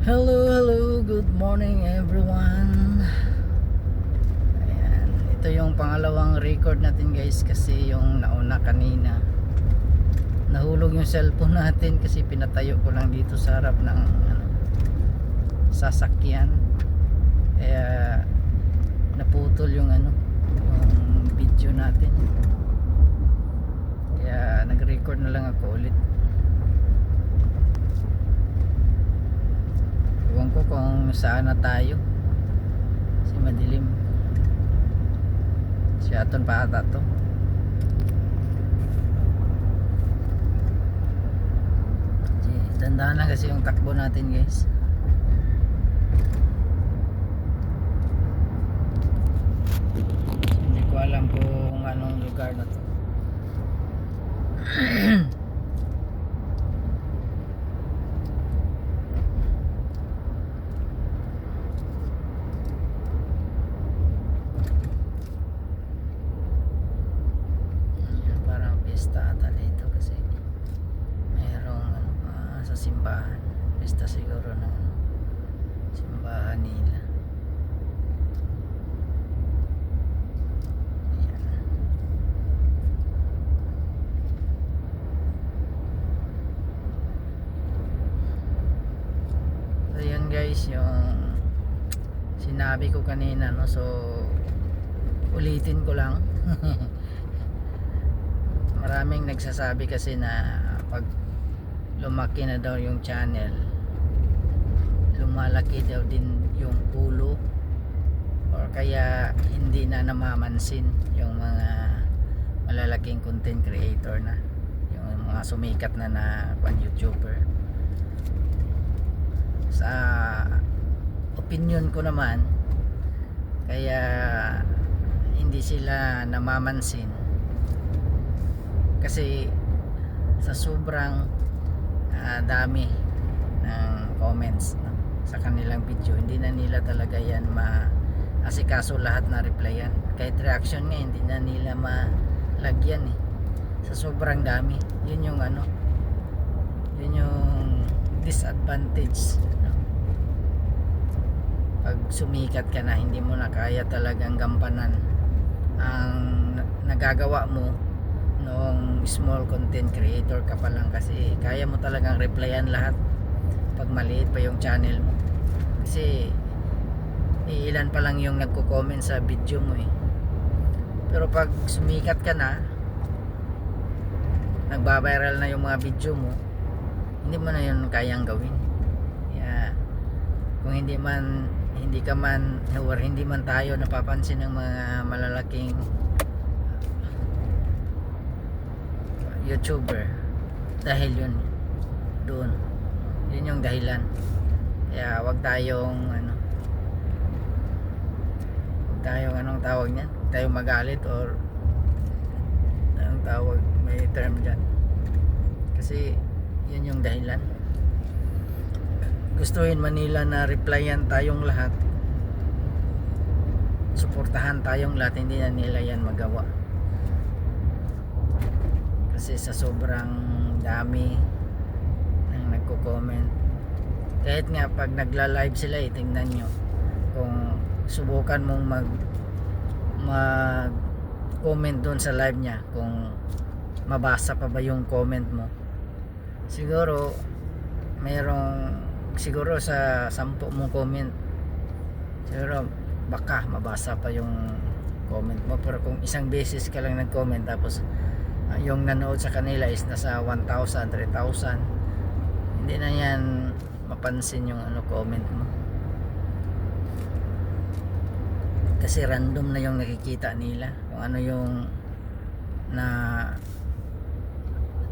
Hello, hello, good morning everyone. Ayan, ito yung pangalawang record natin guys, kasi yung nauna kanina nahulog yung cellphone natin kasi pinatayo ko lang dito sa harap ng sasakyan, kaya naputol yung yung video natin, kaya nag-record na lang ako ulit. Ewan ko kung saan na tayo kasi madilim. Siyaton pa ata to. Dandahan lang kasi yung takbo natin guys. Hindi ko alam kung anong lugar na to. Parang pista ata dito kasi mayroong sa simbahan. Pista siguro ng simbahan nila. So yun guys, yung sinabi ko kanina, no? So ulitin ko lang. Maraming nagsasabi kasi na pag lumaki na daw yung channel, lumalaki daw din yung ulo, or kaya hindi na namamansin yung mga malalaking content creator na, yung mga sumikat na YouTuber. Sa opinion ko naman, kaya hindi sila namamansin kasi sa sobrang dami ng comments, no, sa kanilang video, hindi na nila talaga yan maasikaso lahat na replyan. Kahit reaction nga hindi na nila malagyan sa sobrang dami. Yun yung yun yung disadvantage, no? Pag sumikat ka na, hindi mo na kaya talagang gampanan ang nagagawa mo noong small content creator ka pa lang, kasi kaya mo talagang replyan lahat pag maliit pa yung channel mo, kasi ilan pa lang yung nagko-comment sa video mo Pero pag sumikat ka na, nagba-viral na yung mga video mo, hindi mo na yun kayang gawin. Kaya kung hindi ka man or hindi man tayo napapansin ng mga malalaking YouTuber, dahil yun doon, yun yung dahilan. Kaya wag tayong anong tawag niyan, wag tayong magalit, or anong tawag, may term dyan, kasi yun yung dahilan. Gustuhin Manila na replyan tayong lahat, suportahan tayong lahat, hindi na nila yan magawa kasi sa sobrang dami ng nagko-comment. Kahit nga pag nagla-live sila, tingnan nyo, kung subukan mong mag comment doon sa live niya, kung mabasa pa ba yung comment mo. Siguro siguro sa 10 mong comment, siguro baka mabasa pa yung comment mo. Pero kung isang beses ka lang nag-comment, tapos yung nanood sa kanila is nasa 1,000, 3,000, hindi na yan mapansin yung comment mo, kasi random na yung nakikita nila, kung ano yung na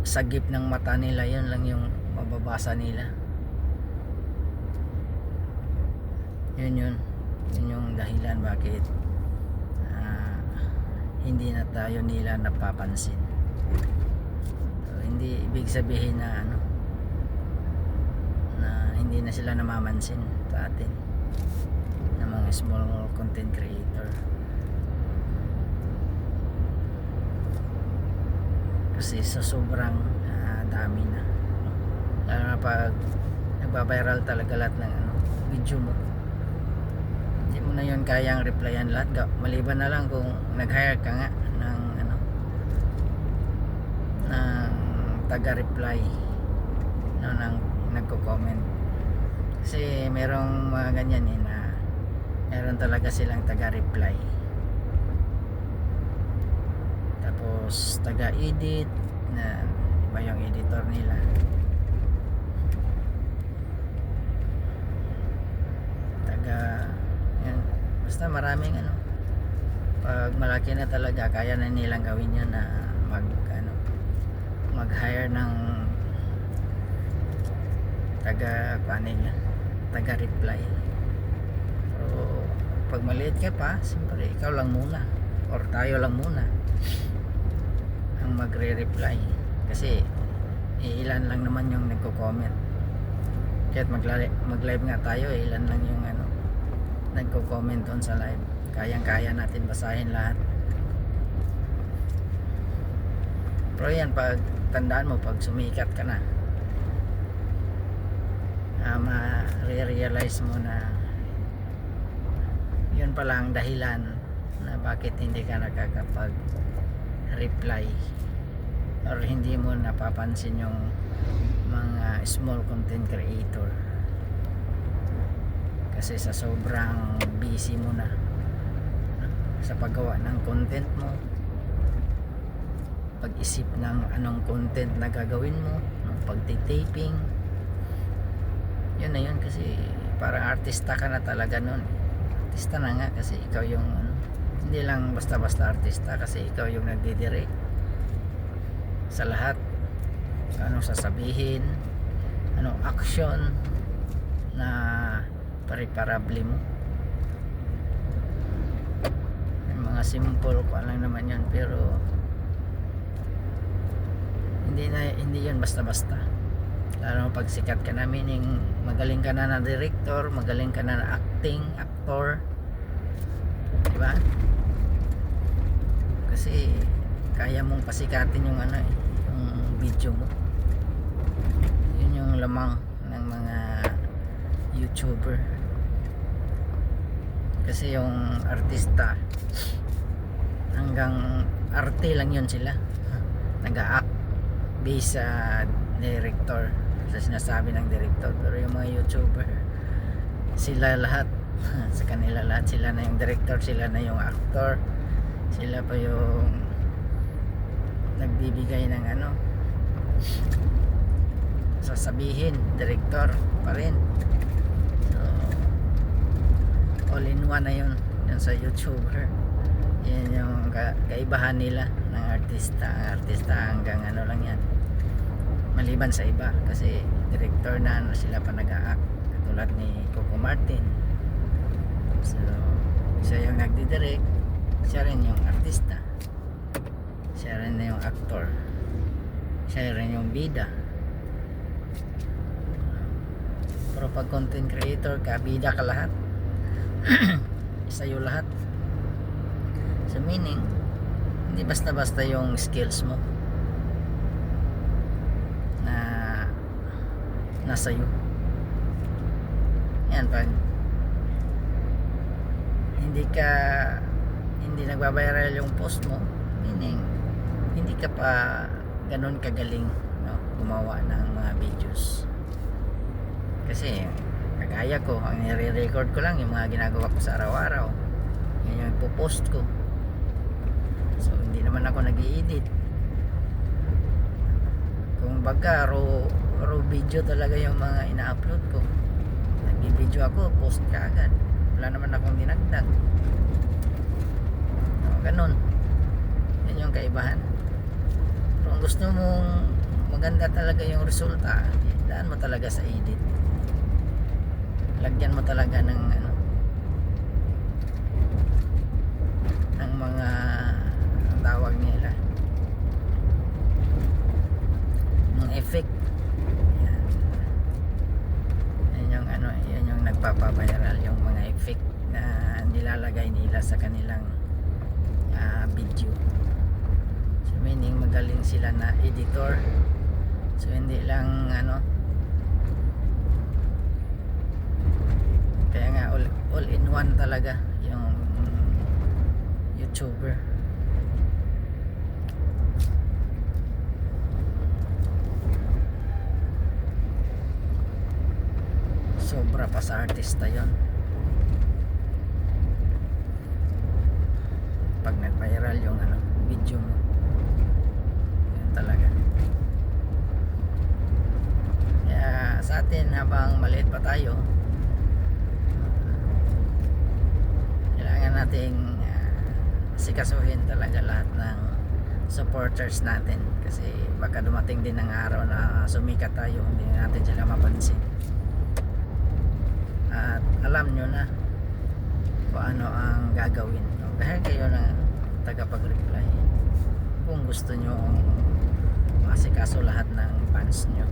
sagip ng mata nila, yun lang yung mababasa nila. Yun yung dahilan bakit hindi na tayo nila napapansin. So, hindi ibig sabihin na na hindi na sila namamansin sa atin, ng mga small content creator. kasi sa sobrang dami na, lalo na pag nagba-viral talaga lahat ng video mo. Hindi mo na yun kayang replyan lahat. Maliban na lang kung nag-hire ka nga ng ng taga-reply, no, ng nagko-comment. Kasi merong mga ganyan na meron talaga silang taga-reply, tapos taga-edit na iba yung editor nila. Yan, basta maraming pag malaki na talaga kaya na nilang gawin yun na mag-hire ng taga-reply. Pero pag maliit ka pa, siyempre ikaw lang muna or tayo lang muna ang magre-reply, kasi ilan lang naman yung nagko-comment. Kahit mag-live nga tayo, ilan lang yung nagko-comment doon sa live. Kayang-kaya natin basahin lahat. Pero yan, pag tandaan mo, pag sumikat ka na, ma-realize mo na yun pala ang dahilan na bakit hindi ka nakakapag-reply or hindi mo napapansin yung mga small content creator, kasi sa sobrang busy mo na sa paggawa ng content mo, pag-isip ng anong content na gagawin mo, pagtitaping, yun na yun. Kasi parang artista ka na talaga nun. Artista na nga kasi ikaw yung hindi lang basta-basta artista, kasi ikaw yung nagdidirect sa lahat. Anong sasabihin, anong action na pare-parable mo. Yung mga simple ko lang naman yun, pero hindi yun basta-basta. Lalo pag sikat ka na, meaning magaling ka na director, magaling ka na actor, diba? Kasi kaya mong pasikatin yung yung video mo. Yun yung lamang ng mga YouTuber. Kasi yung artista, hanggang arte lang yun sila, nag-a-act based sa director, sa sinasabi ng director. Pero yung mga YouTuber, sila lahat sa kanila lahat, sila na yung director, sila na yung actor, sila pa yung nagbibigay ng sasabihin, director pa rin. So all in one na yun sa YouTuber. Yan yung kaibahan nila ng artista. Ang artista hanggang lang yan, maliban sa iba, kasi director na sila pa nag-a-act, katulad ni Coco Martin. So siya yung nagdidirect, siya rin yung artista, siya rin yung actor, siya rin yung bida. Pero pag content creator ka, bida ka lahat. Sa'yo lahat. So meaning, hindi basta-basta yung skills mo na nasa iyo. Yan, pag hindi nagbabiral yung post mo, meaning hindi ka pa ganun kagaling, gumawa ng mga videos. Kasi kagaya ko, ang nire-record ko lang yung mga ginagawa ko sa araw-araw, yan yung ipopost ko. So hindi naman ako nag-i-edit. Kung baga raw video talaga yung mga ina-upload ko, nag-video ako, post ka agad, wala naman akong dinagdag. Ganun, yan yung kaibahan. Pero kung gusto mong maganda talaga yung resulta, daan mo talaga sa edit, lagyan mo talaga ng mga tawag nila, ng effect. Yan yung nagpapaviral, yung mga effect na nilalagay nila sa kanilang video. So meaning magaling sila na editor. So hindi lang one talaga yung YouTuber. Sobra pa sa artista yon. Pag nag-viral yung video mo, yan talaga. Kaya sa atin, habang maliit pa tayo, kailangan nating sikasuhin talaga lahat ng supporters natin, kasi baka dumating din ang araw na sumikat tayo, hindi natin sila mapansin. At alam nyo na kung ano ang gagawin, dahil kayo na tagapag-reply kung gusto nyo masikaso lahat ng fans nyo.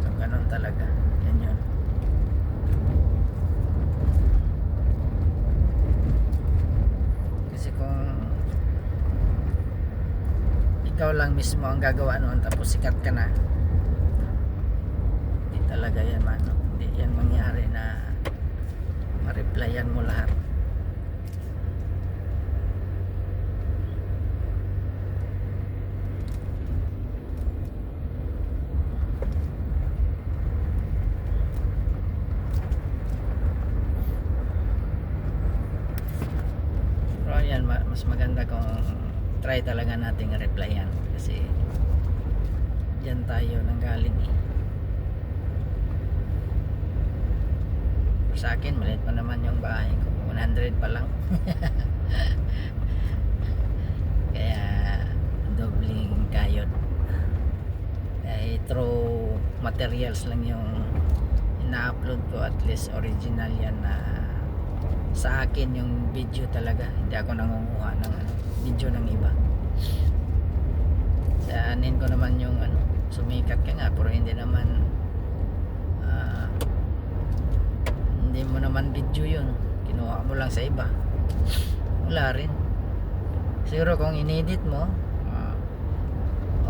So ganun talaga, yan yun. Kasi kung ikaw lang mismo ang gagawa noon tapos sikat ka na, hindi talaga yan hindi yan mangyari na ma-replyan mo lahat. Pero yan, mas maganda kung try talaga nating replyan, kasi dyan tayo nanggaling eh. Sa akin maliit pa naman yung bahay ko, 100 pa lang. Kaya dobling kayod, through materials lang yung ina-upload ko. At least original yan na sa akin yung video talaga, hindi ako nangunguha ng video ng iba. Sa anin ko naman yung sumikat ka nga, pero hindi naman hindi mo naman video yun, kinuha mo lang sa iba, wala rin. Siguro kung inedit mo,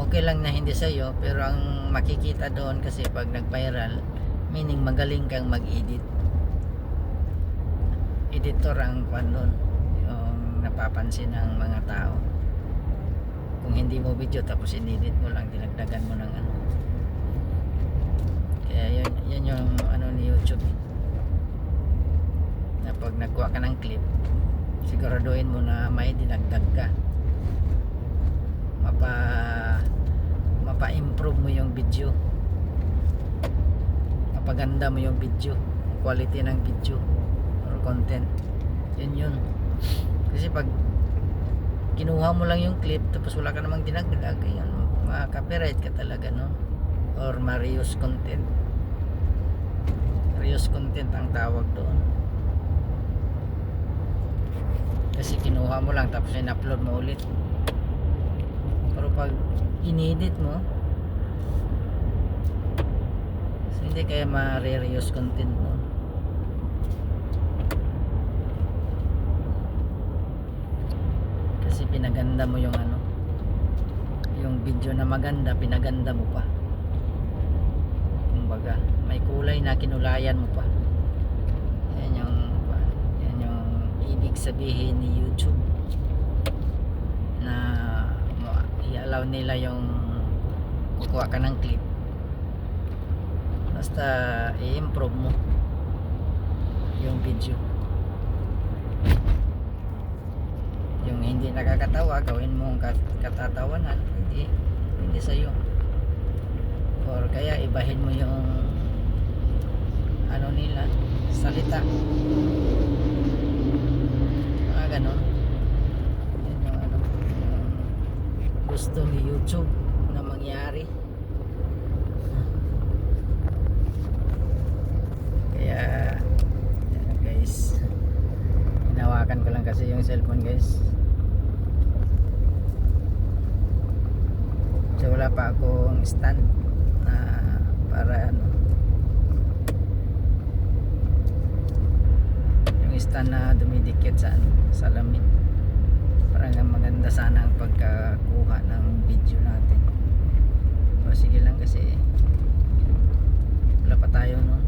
okay lang na hindi sa'yo, pero ang makikita doon kasi pag nag-viral, meaning magaling kang mag-edit. Editor ang doon yung napapansin ng mga tao. Kung hindi mo video tapos inedit mo lang, dinagdagan mo ng kaya yan yung ni YouTube, na pag nagkuha ka ng clip, siguraduhin mo na may dinagdag ka, mapa-improve mo yung video, mapaganda mo yung video, quality ng video or content. Yun kasi pag kinuha mo lang yung clip tapos wala ka namang dinagdag, yun, ma-copyright ka talaga, no? Or ma-reuse content. Reuse content ang tawag doon, kasi kinuha mo lang tapos in-upload mo ulit. Pero pag inedit mo, so hindi kaya ma-reuse content mo. Kasi pinaganda mo yung yung video na maganda, pinaganda mo pa. Kumbaga may kulay na kinulayan mo pa. Yan yung ibig sabihin ni YouTube, na i-allow nila yung kukuha ka ng clip, basta i-improve mo yung video. Yung hindi nakakatawa, gawin mo ang katatawanan, hindi sa'yo. Or kaya ibahin mo yung nila, salita, ganon. Yan yung gusto ni YouTube na mangyari. Kaya guys, hinawakan ko lang kasi yung cellphone, guys. So wala pa akong stand na para stand na dumidikit sa salamin, para maganda sana ang pagkakuha ng video natin. So sige lang kasi wala pa tayo noon.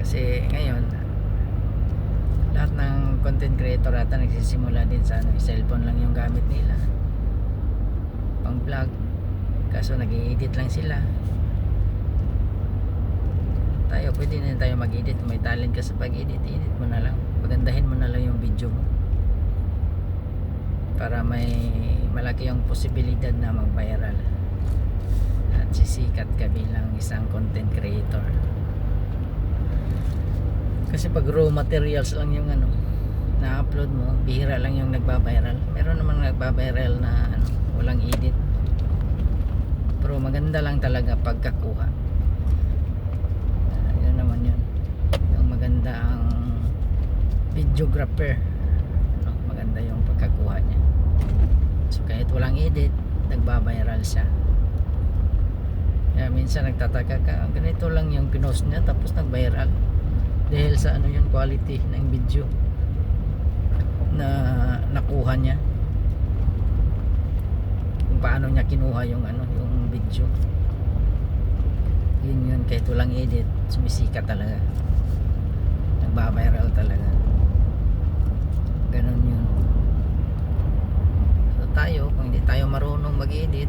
Kasi ngayon lahat ng content creator ata nagsisimula din sa cellphone lang yung gamit nila pang vlog, kaso nag-i-edit lang sila. Tayo pwede na tayo mag-edit, may talent ka sa pag-edit, edit mo na lang, pagandahin mo na lang yung video mo para may malaki yung posibilidad na mag-viral at sisikat ka bilang isang content creator. Kasi pag raw materials lang yung na-upload mo, bihira lang yung nagba-viral. Meron naman nagba-viral na walang edit, pero maganda lang talaga pagkakuha. Yun naman yun, yung maganda ang videographer, maganda yung pagkakuha niya. So kahit walang edit, nagba-viral siya. Kaya minsan nagtataka ka, ganito lang yung pinost niya tapos nag-viral dahil sa yung quality ng video na nakuha niya, kung paano niya kinuha yung yung video. Yun kahit walang edit, sumisikat talaga, nagba-viral talaga. Ganun yun. So tayo, kung hindi tayo marunong mag-edit,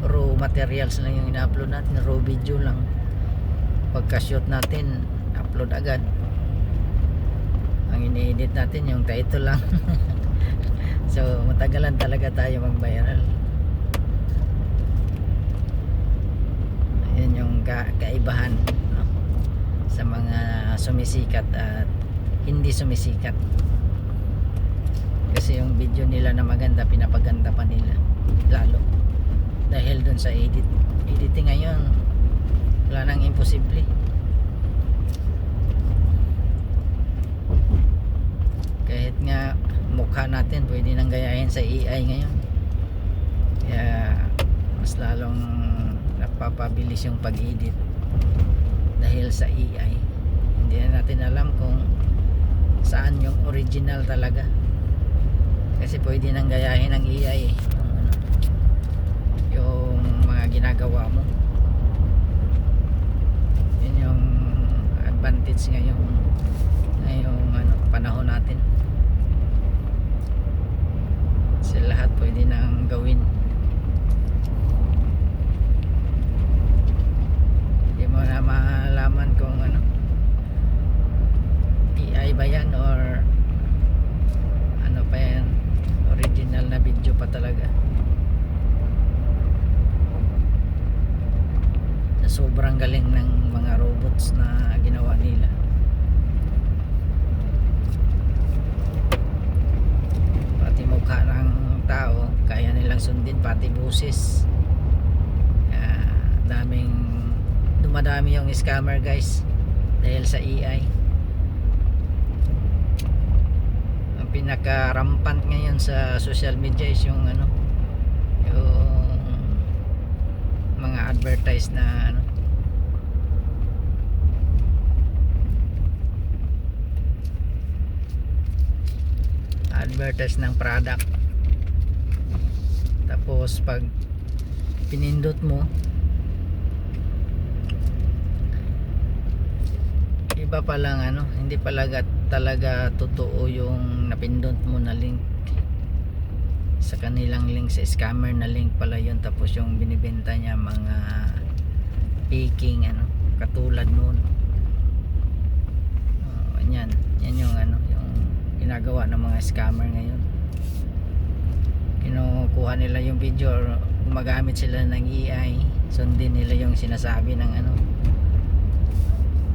raw materials lang yung ina-upload natin, raw video lang, pagka-shoot natin upload agad. Ang ini-edit natin yung title lang. So matagalan talaga tayo mag-viral. Yun yung kaibahan, sa mga sumisikat at hindi sumisikat. Kasi yung video nila na maganda, pinapaganda pa nila lalo dahil dun sa editing ngayon. Wala nang imposible. Kahit nga mukha natin pwede nang gayahin sa AI ngayon, kaya mas lalong napapabilis yung pag-edit dahil sa AI. Hindi na natin alam kung saan yung original talaga, kasi pwede nang gayahin ng AI yung mga ginagawa mo. Yun yung advantage ngayong panahon natin. Kasi lahat pwede nang gawin. Hindi mo na malaman kung AI ba yan or ano pa yan, original na video pa talaga. Sobrang galing ng mga robots na ginawa nila. Pati mukha ng tao kaya nilang sundin, pati busis. Dumadami yung scammer guys dahil sa AI. Ang pinaka rampant ngayon sa social media is yung yung mga advertise na advertise ng product, tapos pag pinindot mo, iba pa lang hindi talaga totoo yung napindot mo na link. Sa kanilang link, sa scammer na link pala yun, tapos yung binibenta niya mga faking katulad nun. Yan yung yung ginagawa ng mga scammer ngayon. Kinukuha nila yung video, gumagamit sila ng AI, sundin nila yung sinasabi ng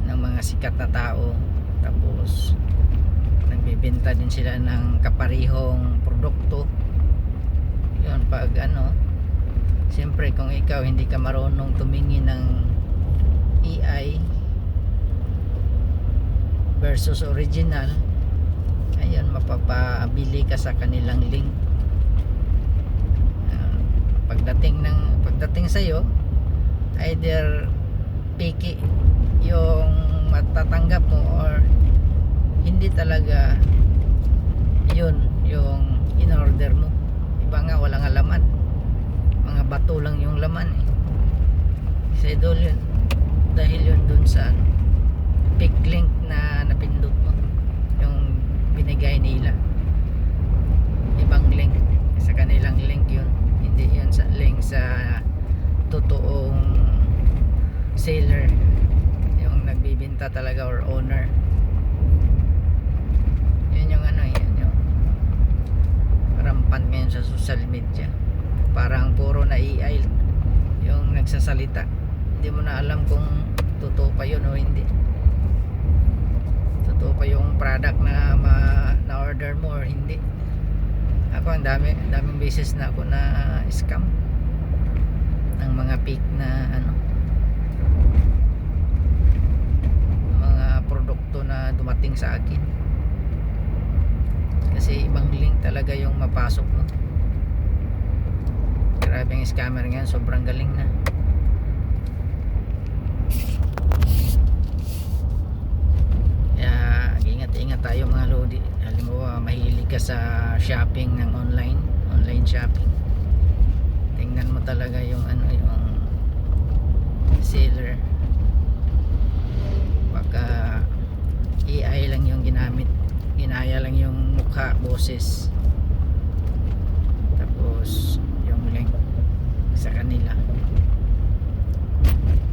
ng mga sikat na tao, tapos nagbibenta din sila ng kaparihong produkto. Yun, pag siyempre kung ikaw hindi ka marunong tumingin ng AI versus original, ayun, mapapabili ka sa kanilang link. Pagdating sa iyo, either piki yung matatanggap mo or hindi talaga yun yung in-order mo. Iba nga walang laman, mga bato lang yung laman kasi dahil yun dun sa pick link na napindot mo, yung binigay nila, ibang link sa kanilang link yun, hindi yun sa link sa totoong seller, yung nagbibenta talaga or owner. Yun yung ano, yun yung rampant ngayon sa social media, parang puro na AI yung nagsasalita, hindi mo na alam kung totoo pa yun o hindi, totoo pa yung product na na order mo or hindi. Ako ang daming beses na ako na scam ng mga fake na ano, mga produkto na dumating sa akin, kasi ibang link talaga yung mapasok mo. Grabe ang scammer ngayon, sobrang galing na. Kaya ingat tayo mga lodi. Halimbawa mahilig ka sa shopping ng online shopping, tingnan mo talaga yung ano, yung seller, baka AI lang yung ginaya lang yung mukha, boses, tapos yung link sa kanila.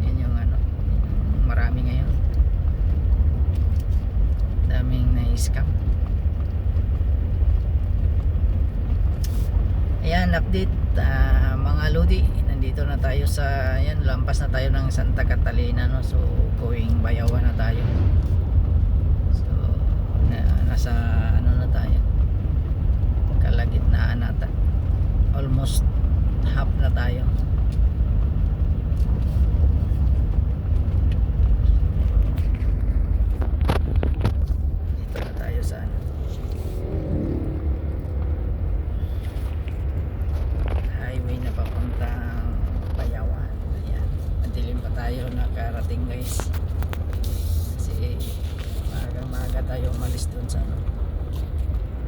Yun yung ano, yung marami ngayon, daming na-scam. Ayan, update mga lodi, nandito na tayo sa, ayan, lampas na tayo ng Santa Catalina, no? So going Bayawan na tayo. So nasa ano na tayo, kalagitnaan na almost half na tayo. Dito na tayo sa ano, highway na papuntang Bayawan. Ayan, madilim pa tayo nakarating guys, kasi maaga tayo umalis dun sa ano,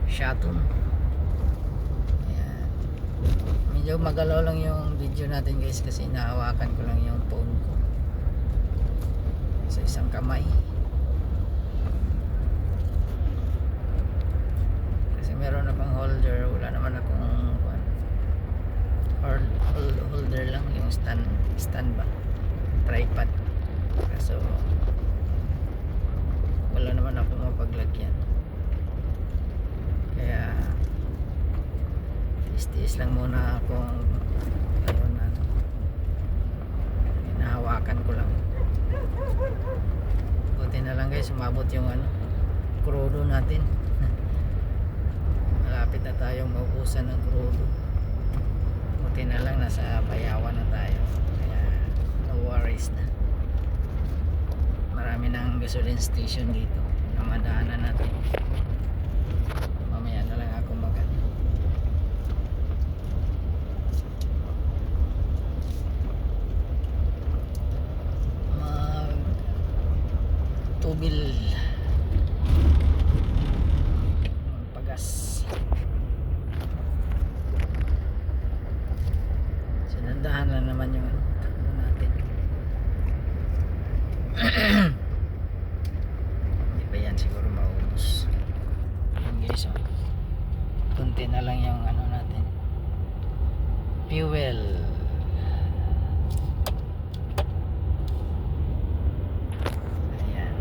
Shaton. Ayan, medyo magalaw lang yung video natin guys, kasi nahawakan ko lang yung phone ko sa isang kamay, kasi meron akong holder, wala naman akong holder lang, yung stand ba, tripod, so wala naman ako mapaglagyan, kaya tiis lang muna akong ayun, ano, hinahawakan ko lang. Buti na lang guys, umabot yung ano, crudo natin. Malapit na tayong maubusan ng crudo. Buti na lang nasa Bayawan na tayo, kaya no worries na. Marami ng gasoline station dito na madaanan natin. Mamaya na lang ako tubil pagas. Sinandahan lang naman yung takbo natin. Hindi pa yan siguro maubos. Yung guys, oh, kunti na lang yung ano natin, fuel. Ayan,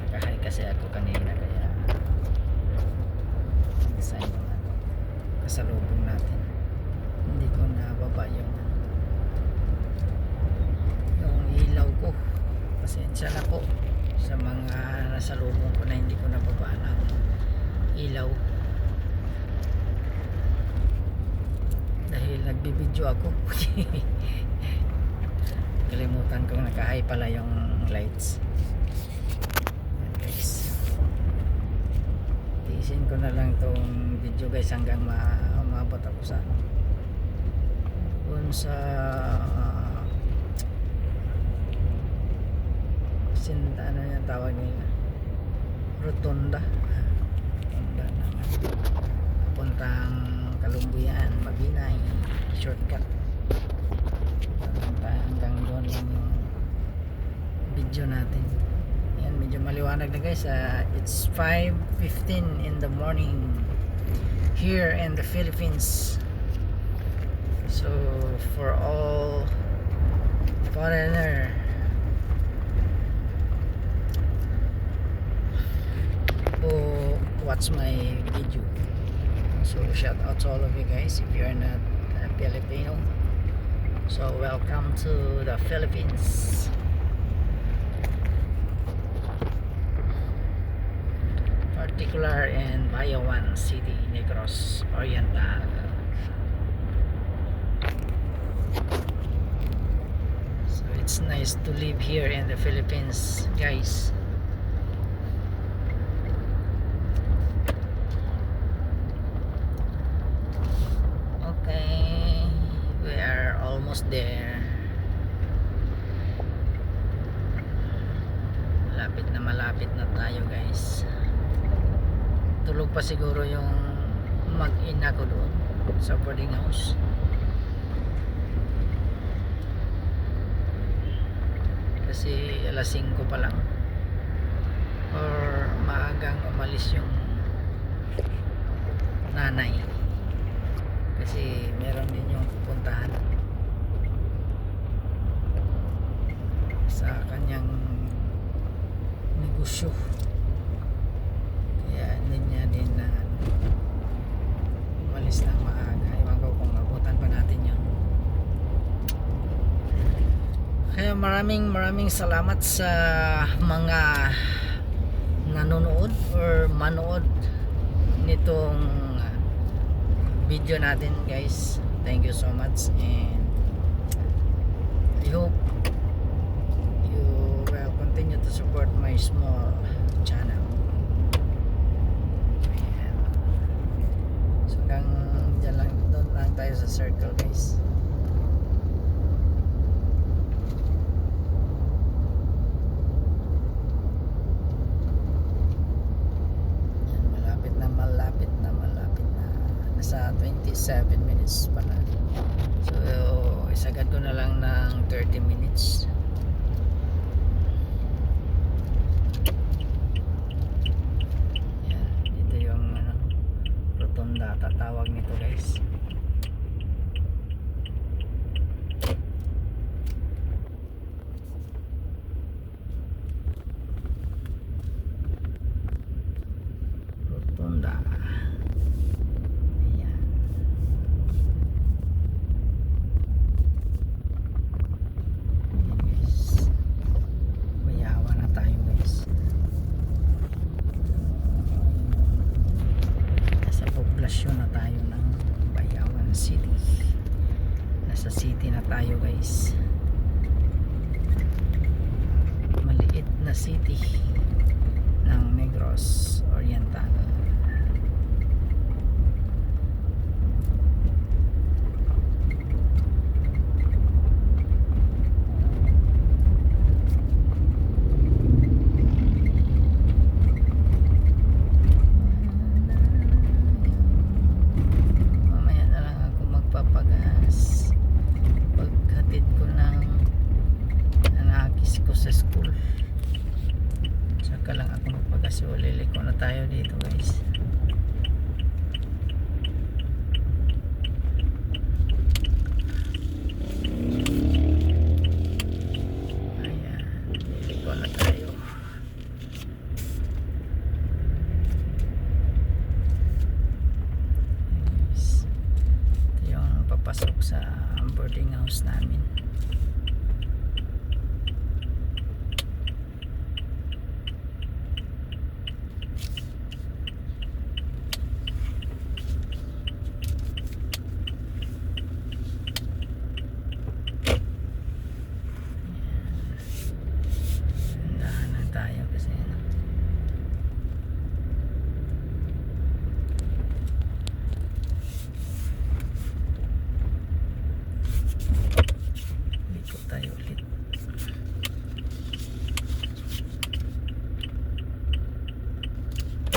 nakahay kasi ako kanina, kaya design yung ano, kasalubong natin, hindi ko nababa yung ilaw ko. Pasensya na po sa mga nasalubong ko na hindi ko nababa ng ilaw, dahil nagbibideo ako. Kalimutan kong naka-high pala yung lights. Ayan guys, tiisin ko na lang tong video guys hanggang umabot ako sa kung sa ano yung tawag nila, rotunda naman, puntang Kalumbuyan, Mabinay, shortcut. Hanggang doon lang yung video maliwanag na guys. It's 5:15 in the morning here in the Philippines. So for all foreigner who watch my video, so shout out to all of you guys if you are not Filipino. So welcome to the Philippines. Particular in Bayawan City, Negros Oriental. So it's nice to live here in the Philippines, guys. Okay, we are almost there. Malapit na tayo, guys. Tulog pa siguro yung mag-ina ko doon sa boarding house. Kasi alas 5 pa lang, or maagang umalis yung nanay kasi meron din yung pupuntahan sa kanyang negosyo. Kaya hindi niya din na umalis ng maaga. Iwan ko kung abutan pa natin yun. Kaya maraming salamat sa mga nanonood or manood nitong video natin, guys. Thank you so much, and I hope you will continue to support my small channel. Ayan. So doon lang tayo sa circle, guys. Nasa 27 minutes pala. So isagad ko na lang ng 30 minutes. Yan, dito yung rotunda tatawag nito, guys. Rotunda. Na tayo ng Bayawan City. Nasa city na tayo, guys. Maliit na city ng Negros Oriental. So liliko na tayo dito, guys. Ayan, liliko na tayo. Ito yung papasok sa boarding house namin. Tayo kasi dito tayo ulit.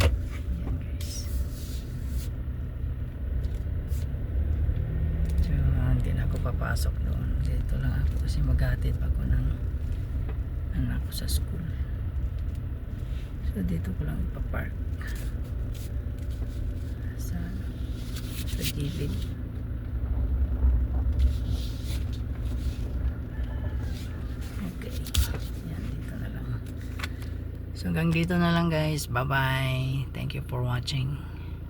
Ayan, guys. So hindi na ako papasok doon, dito lang ako kasi maghatid ako ng anak ko sa school. So dito ko lang ipapark sa gilid. Okay. Yan, dito na lang. So hanggang dito na lang guys. Bye bye. Thank you for watching.